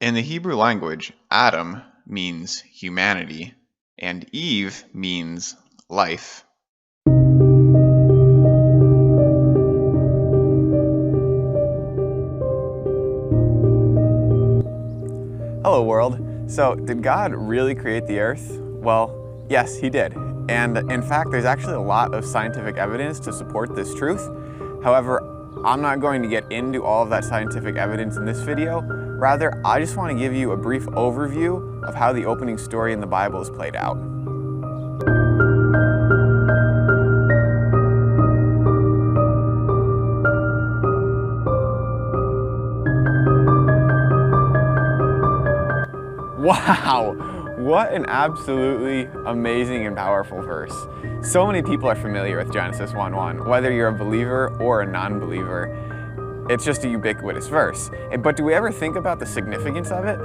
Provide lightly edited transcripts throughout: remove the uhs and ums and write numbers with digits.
In the Hebrew language, Adam means humanity, and Eve means life. Hello world. So did God really create the earth? Well, yes, he did. And in fact, there's actually a lot of scientific evidence to support this truth. However, I'm not going to get into all of that scientific evidence in this video. Rather, I just want to give you a brief overview of how the opening story in the Bible is played out. Wow, what an absolutely amazing and powerful verse. So many people are familiar with Genesis 1:1, whether you're a believer or a non-believer. It's just a ubiquitous verse. But do we ever think about the significance of it?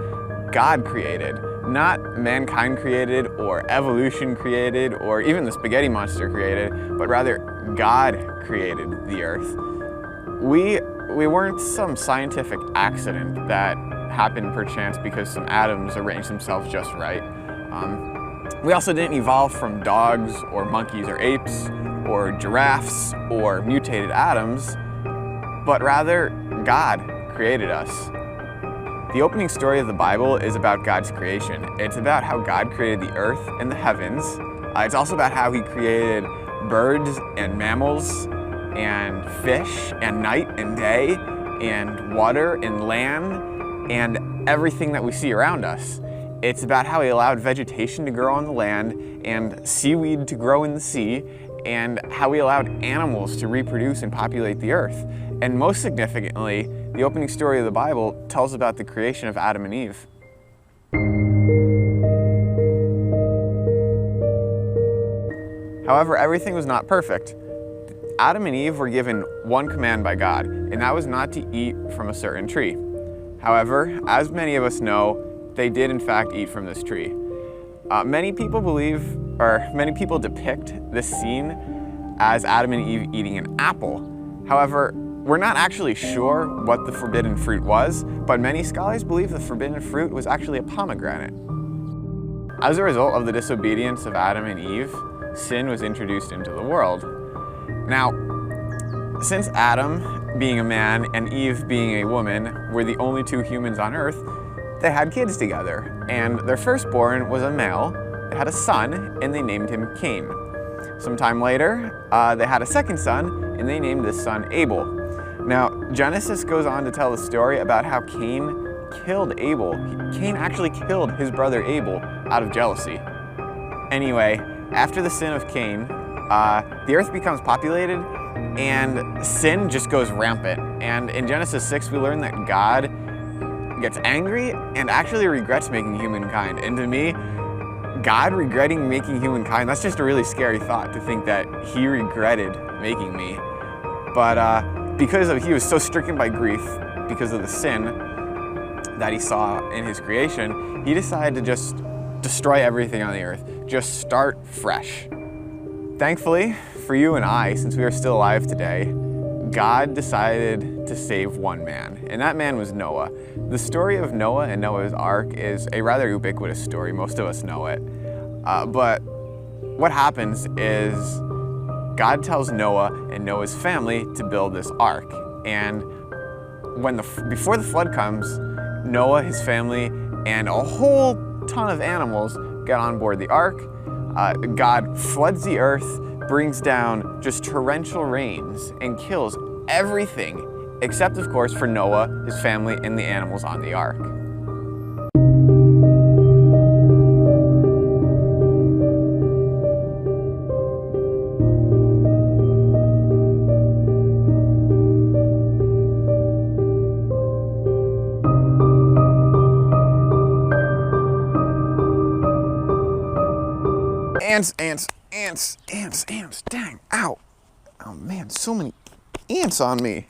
God created, not mankind created or evolution created or even the spaghetti monster created, but rather God created the earth. We weren't some scientific accident that happened perchance because some atoms arranged themselves just right. We also didn't evolve from dogs or monkeys or apes or giraffes or mutated atoms, but rather God created us. The opening story of the Bible is about God's creation. It's about how God created the earth and the heavens. It's also about how he created birds and mammals and fish and night and day and water and land and everything that we see around us. It's about how he allowed vegetation to grow on the land and seaweed to grow in the sea, and how he allowed animals to reproduce and populate the earth. And most significantly, the opening story of the Bible tells about the creation of Adam and Eve. However, everything was not perfect. Adam and Eve were given one command by God, and that was not to eat from a certain tree. However, as many of us know, they did in fact eat from this tree. Many people depict this scene as Adam and Eve eating an apple. However, we're not actually sure what the forbidden fruit was, but many scholars believe the forbidden fruit was actually a pomegranate. As a result of the disobedience of Adam and Eve, sin was introduced into the world. Now, since Adam, being a man, and Eve, being a woman, were the only two humans on Earth, they had kids together, and their firstborn was a male. They had a son, and they named him Cain. Sometime later, they had a second son, and they named this son Abel. Now, Genesis goes on to tell the story about how Cain killed Abel. Cain actually killed his brother Abel out of jealousy. Anyway, after the sin of Cain, the earth becomes populated, and sin just goes rampant. And in Genesis 6, we learn that God gets angry and actually regrets making humankind. And to me, God regretting making humankind, that's just a really scary thought, to think that he regretted making me. But because he was so stricken by grief because of the sin that he saw in his creation, he decided to just destroy everything on the earth, just start fresh. Thankfully, for you and I, since we are still alive today, God decided to save one man, and that man was Noah. The story of Noah and Noah's Ark is a rather ubiquitous story. Most of us know it. But what happens is God tells Noah and Noah's family to build this ark. And before the flood comes, Noah, his family, and a whole ton of animals get on board the ark. God floods the earth, brings down just torrential rains, and kills everything, except of course for Noah, his family, and the animals on the ark. Ants, dang, ow. Oh man, so many ants on me.